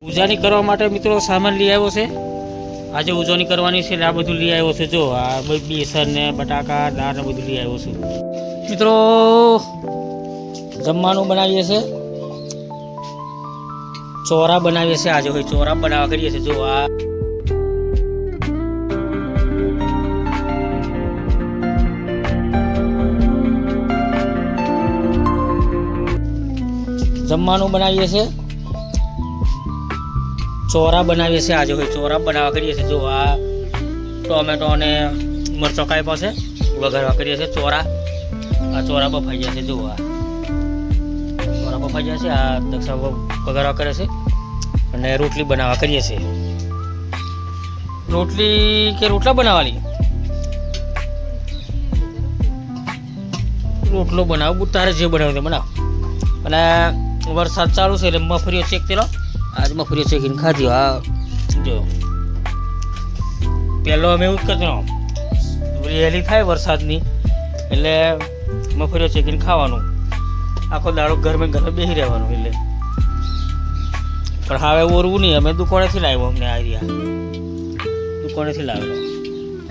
ઉજાણી કરવા માટે મિત્રો સામાન લઈ આવ્યો છે। આજે ઉજવણી કરવાની છે એટલે આ બધું લઈ આવ્યો છે। જો આ બેસન ને બટાકા દાળ ને બધું લઈ આવ્યો છું। મિત્રો જમવાનું બનાવીએ છે, ચોરા બનાવીએ છે। આજે હોય ચોરા બનાવવા કરીએ છીએ। જો આ જમવાનું બનાવીએ છે, ચોરા બનાવીએ છીએ। આજે હોય ચોરા બનાવવા કરીએ છીએ। જો આ ટોમેટો અને મરચો કાપ્યો છે, વઘારવા કરીએ છીએ ચોરા। આ ચોરા બફાઈ ગયા છે। જો આ ચોરા બફાઈ ગયા છે। આ દક્ષા વઘારવા કરે છે અને રોટલી બનાવવા કરીએ છીએ। રોટલી કે રોટલા બનાવવાની? રોટલો બનાવો, તારે જે બનાવ્યું તે બનાવ। અને વરસાદ ચાલુ છે એટલે મફરીઓ ચેક કરો। આજ મફરીઓ ચેકીને ખાધી। આ જો પહેલો અમે એવું જ કરતો, વહેલી થાય વરસાદની એટલે મફરીઓ ચેકીને ખાવાનું। આખો દાડો ઘરમાં ઘરમાં બેસી રહેવાનું। એટલે પણ હવે ઓરવું નહીં, અમે દુકાનેથી લાવ્યો। અમને આ રહ્યા દુકાનેથી લાવેલો।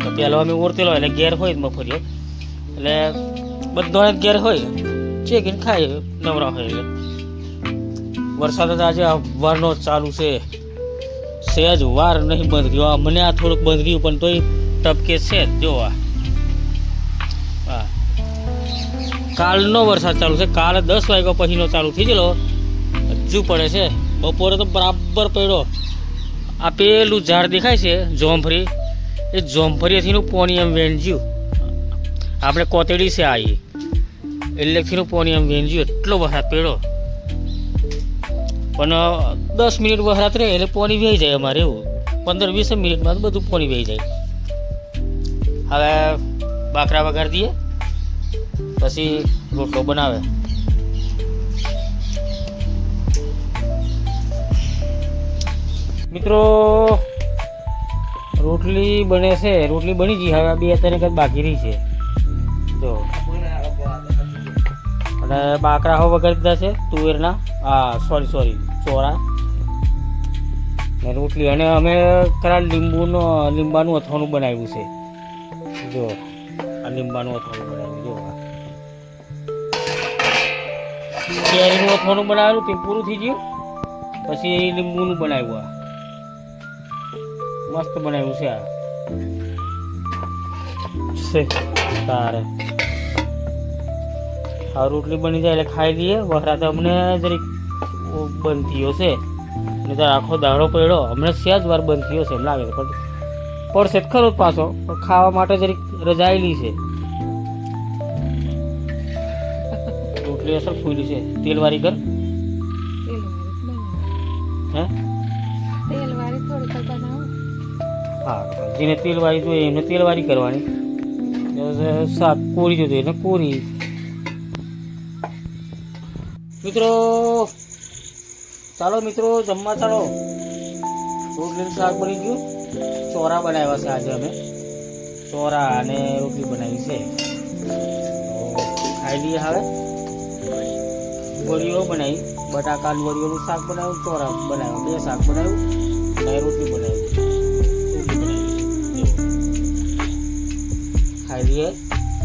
તો પહેલો અમે ઓરતેલો એટલે ઘેર હોય મફરીઓ, એટલે બધાને જ ઘેર હોય, ચેકીને ખાય નવરા હોય। એટલે વરસાદ જ આજે વારનો ચાલુ છે। સહેજ વાર નહીં બંધ રહ્યો। મને આ થોડુંક બંધ રહ્યું પણ તોય ટપકે છે। જો હા, કાલનો વરસાદ ચાલુ છે। કાલે 10 વાગ્યા પછીનો ચાલુ થઈ ગયેલો, હજુ પડે છે। બપોરે તો બરાબર પડ્યો। આ પેલું ઝાડ દેખાય છે જોમફળી, એ જોમફળીથીનું પોણી એમ વેણજ્યું। આપણે કોતેડી છે આ એટલેથીનું પોણી એમ વેણજ્યું। એટલો વરસાદ પડ્યો પણ 10 મિનિટ વરસાદ રહે એટલે પાણી વહી જાય અમારે। એવું 15-20 મિનિટમાં બધું પાણી વહી જાય। હવે બાકરા વઘાર દઈએ પછી રોટલો બનાવે। મિત્રો રોટલી બને છે, રોટલી બની ગઈ। હવે 2-3 વખત બાકી રહી છે। જો અને બાકરા હો વઘારી દીધા છે તુવેરના, સોરી ચોરા ને રોટલી। અને અમે ખરા લીંબાનું અથાણું બનાવ્યું છે। જો આ લીંબાનું અથાણું બનાવ્યું। જો કેરીનું અથાણું બનાવેલું તે પૂરું થઈ ગયું, પછી લીંબુનું બનાવ્યું। આ મસ્ત બનાવ્યું છે। આ તારે આ રોટલી બની જાય એટલે ખાઈ લઈએ। વખરા તો અમને જરીક બંધ થયો છે, નહીં તો આખો દાડો પડ્યો। હમણાં સહેજ વાર બંધ થયો છે એમ લાગે છે, પણ પડશે જ ખરો પાછો। પણ ખાવા માટે જરીક રજાયેલી છે। રોટલી અસર ફૂલી છે। તેલવાળી કર હે? હા, જેને તેલવાળી જોઈએ એમને તેલવાળી કરવાની। શાક કોરી જોતું એને કોરી। મિત્રો ચાલો મિત્રો જમવા ચાલો। રોટલીનું શાક બની ગયું, ચોરા બનાવ્યા છે આજે અમે। ચોરા અને રોટલી બનાવી છે, તો ખાઈ લઈએ। હવે વડીઓ બનાવી, બટાકા વડીઓનું શાક બનાવ્યું, ચોરા બનાવ્યા, 2 શાક બનાવ્યું અને રોટલી બનાવી। ખાઈ લઈએ।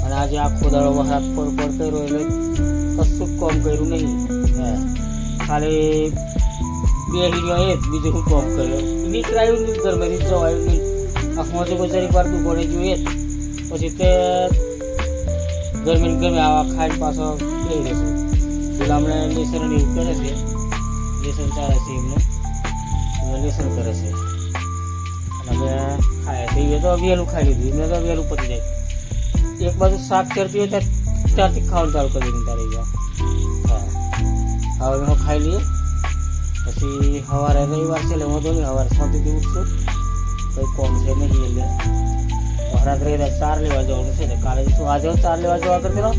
અને આજે આખો દાડો વરસાદ પડ કર્યો એટલે કશું કામ કર્યું નહીં। ખાલી બેસી ગયો એ જ, બીજું શું કામ કર્યો? નીકળાયું નહીં, ઘરમાંથી જવાયું નહીં। આંખમાંથી કોઈ જરીક વાર દુખોડે જોઈએ જ, પછી તે ગરમી આવા ખાઈને પાછો બેસી રહેશે। પેલા હમણાં લેસન એવું કરે છે, લેસન ચાલે છે એમને, લેસન કરે છે અને હવે ખાય છે। એ તો વહેલું ખાઈ લીધું, એમને તો વહેલું પતી જાય। એક બાજુ શાક ચડતી હોય ત્યારથી ખાવાનું ચાલુ કરી દીધું તારે ગયા। હા, હવે ખાઈ લઈએ પછી સવારે રવિવાર છે એટલે વાંધો નહીં, સવારે શાંતિથી ઉઠશું, કંઈ કોમ છે નહીં। એટલે વરાત રહી 4 લેવા જવાનું છે। કાલે શું આજે 4 લેવા જવા કરતો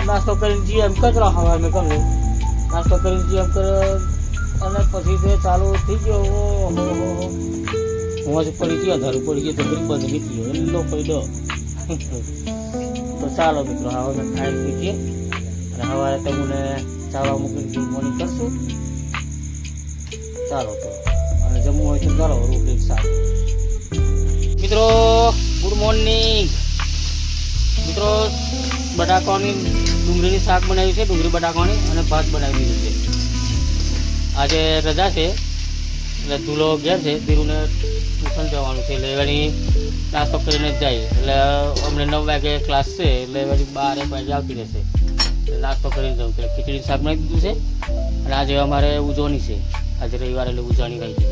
નાસ્તો કરીને જઈએ એમ કચરો સવાર મેં કરી નાસ્તો કરીને જઈએ એમ કરે અને પછી તે ચાલુ થઈ ગયો। હું જ પડી ગયો, ધરું પડી ગયો, તો બંધ નીકળ્યો એટલો પડ્યો। તો ચાલો મિત્રો હવે અમે ખાઈ પીએ અને સવારે તમને ચાવા મૂકીને મોર્નિંગ કરશું। ચાલો તો અને જમવું હોય તો ચાલો રોટલી શાક. મિત્રો ગુડ મોર્નિંગ મિત્રો. બટાકાની ડુંગળીની શાક બનાવ્યું છે, ડુંગળી બટાકાની, અને ભાત બનાવી દીધું છે. આજે રજા છે એટલે ધૂલો ઘેર છે, ધીરુને ટ્યુશન જવાનું છે એટલે વળી નાસ્તો કરીને જ જાય. એટલે અમને 9 વાગે ક્લાસ છે એટલે વળી 12 વાગે આવતી રહેશે એટલે નાસ્તો કરીને જવું. એટલે ખીચડી શાક બનાવી દીધું છે. અને આજે અમારે ઉજવણી છે, આજે રવિવારે એટલે ઉજવણી રહી છે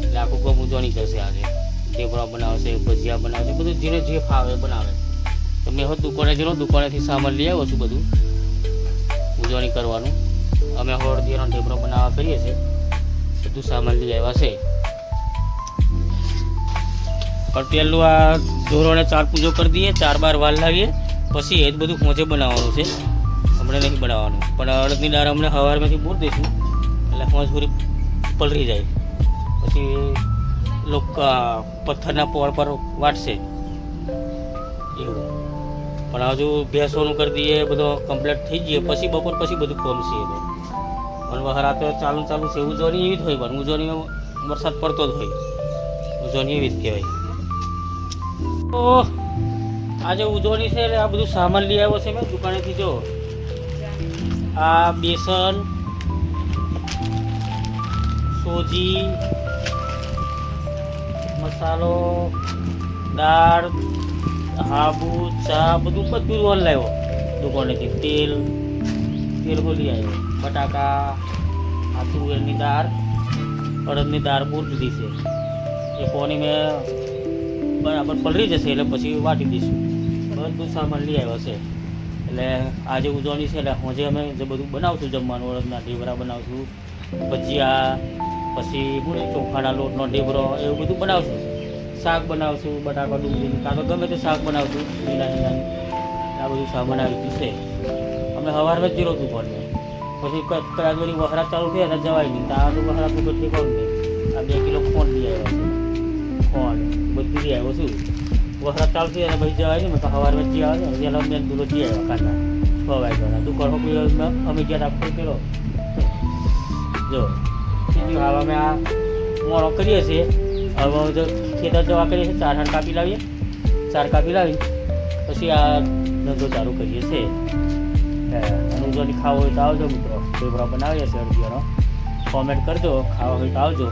એટલે આખું ગામ ઉજવણી કરશે. આજે ઢેબરા બનાવશે, ભજીયા બનાવશે, બધું જેને જે ફાવે બનાવે. તો મેં દુકાને જઈને દુકાનેથી સામાન લઈ આવ્યો છું બધું ઉજવણી કરવાનું. અમે હળદીનો ઢેબરો બનાવવા કરીએ છીએ, બધું સામાન લઈ આવ્યા છે. પણ પહેલું આ ઢોરોને 4 પૂજો કરી દઈએ, 4 બાર વાલ લાવીએ, પછી એ જ બધું પહોંચે બનાવવાનું છે. હમણાં નહીં બનાવવાનું, પણ અડદની દાળ અમને સવારમાંથી બોર દઈશું એટલે પહોંચ પૂરી પલળી જાય. પછી લોકો પથ્થરના પોળ પર વાટશે એવું. પણ હજુ ભેંસોનું કરી દઈએ, બધો કમ્પ્લીટ થઈ જઈએ પછી બપોર પછી બધું કોમશે. પણ વહરા તો ચાલુ છે. ઉજવણી એવી જ હોય, પણ ઉજવણીમાં વરસાદ પડતો જ હોય. ઉજવણી એવી જ કહેવાય. તો આજે ઉજવણી છે એટલે આ બધું સામાન લઈ આવ્યો છે મેં દુકાનેથી. જો આ બેસન, સોજી, મસાલો, દાળ, હાબુ, ચા, બધું લાવ્યો દુકાનેથી. તેલ બધું લઈ આવ્યો. બટાકા, આ તુવેરની દાળ, અડદની દાળ બહુ લીધી છે. એ કોની મેં બરાબર પલળી જશે એટલે પછી વાટી દઈશું. બધું સામાન લઈ આવ્યો છે. એટલે આજે ઉજવણી છે એટલે આજે અમે જે બધું બનાવશું જમવાનું, અડદના ઢેબરા બનાવશું, ભજીયા, પછી ચોખાના લોટનો ઢેબરો, એવું બધું બનાવશું. શાક બનાવશું, બટાકા ડુંગળીનું, કાં તો ગમે તે શાક બનાવશું, લીલા. આ બધું સામાન આવી ગયું છે. અમે સવારમાં જ જીરો હતું પણ પછી કદાચ બધી વખરાત ચાલુ થયા એટલે જવાય નહીં. તો આ તો વખરાત કેટલી કોણ નહીં. આ 2 કિલો ખોંડ લઈ આવ્યો છે. ખોંડ બધું લઈ આવ્યો છું. વખરાત ચાલુ થઈ અને પછી જવાય નહીં. મેં તો સવારમાં જી આવે ને પેલા મેં દૂરો જી આવ્યા કાંટા 6 વાગ્યાના. દુકાન અમે ગયા આખો પેલો જો હવે અમે આ મોડો કરીએ છીએ. હવે જો ખેતર જવા કરીએ છીએ, 4 કાપી લાવીએ. 4 કાપી લાવી પછી આ ધંધો ચાલુ કરીએ છીએ. અને ઉજવણી ખાવો હોય તો આવજો મિત્રો. ઢેબરા બનાવીએ છીએ અડદિયાનો. કોમેન્ટ કરજો, ખાવા હોય તો આવજો.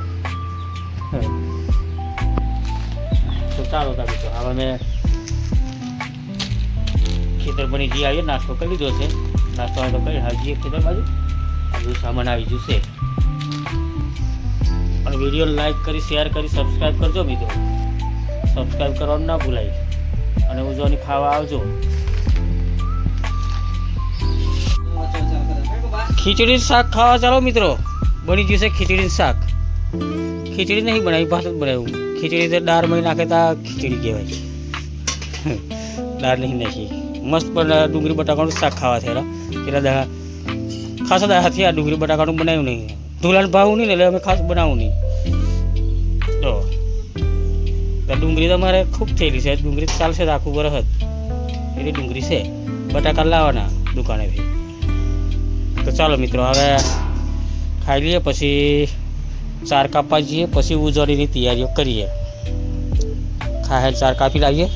તો ચાલો તા મિત્રો હવે અમે ખેતર બની જઈ આવીએ. નાસ્તો કરી લીધો છે. નાસ્તો તો કરી હાલ જઈએ ખેતર બાજુ. આ બધું સામાન આવી જશે. અને વિડીયો લાઈક કરી, શેર કરી, સબસ્ક્રાઈબ કરજો મિત્રો. સબસ્ક્રાઈબ કરવાનું ના ભૂલાય. અને ઉજવણી ખાવા આવજો. ખીચડી શાક ખાવા ચાલો મિત્રો. બની ગયું છે ખીચડી શાક. ખીચડી નહીં બનાવી, ભાત જ બનાવ્યું. ખીચડી તો દાળમાં નાખે તો ખીચડી કહેવાય. દાળ નહીં નાખી. મસ્ત પણ ડુંગળી બટાકાનું શાક ખાવા થયેલા. પેલા દાડા ખાસા દાડા થયા ડુંગળી બટાકાનું બનાવ્યું નહીં. ધૂલાને ભાવું નહીં ને એટલે અમે ખાસ બનાવું નહીં. જો ડુંગળી તો અમારે ખૂબ થયેલી છે. ડુંગળી ચાલશે તો આખું વરસ જ એવી ડુંગળી છે. બટાકા લાવવાના દુકાનેથી. તો ચાલો મિત્રો હવે ખાઈ લઈએ, પછી 4 કાપવા જઈએ, પછી ઉજવણીની તૈયારીઓ કરીએ. ખાય 4 કાપી લાવીએ.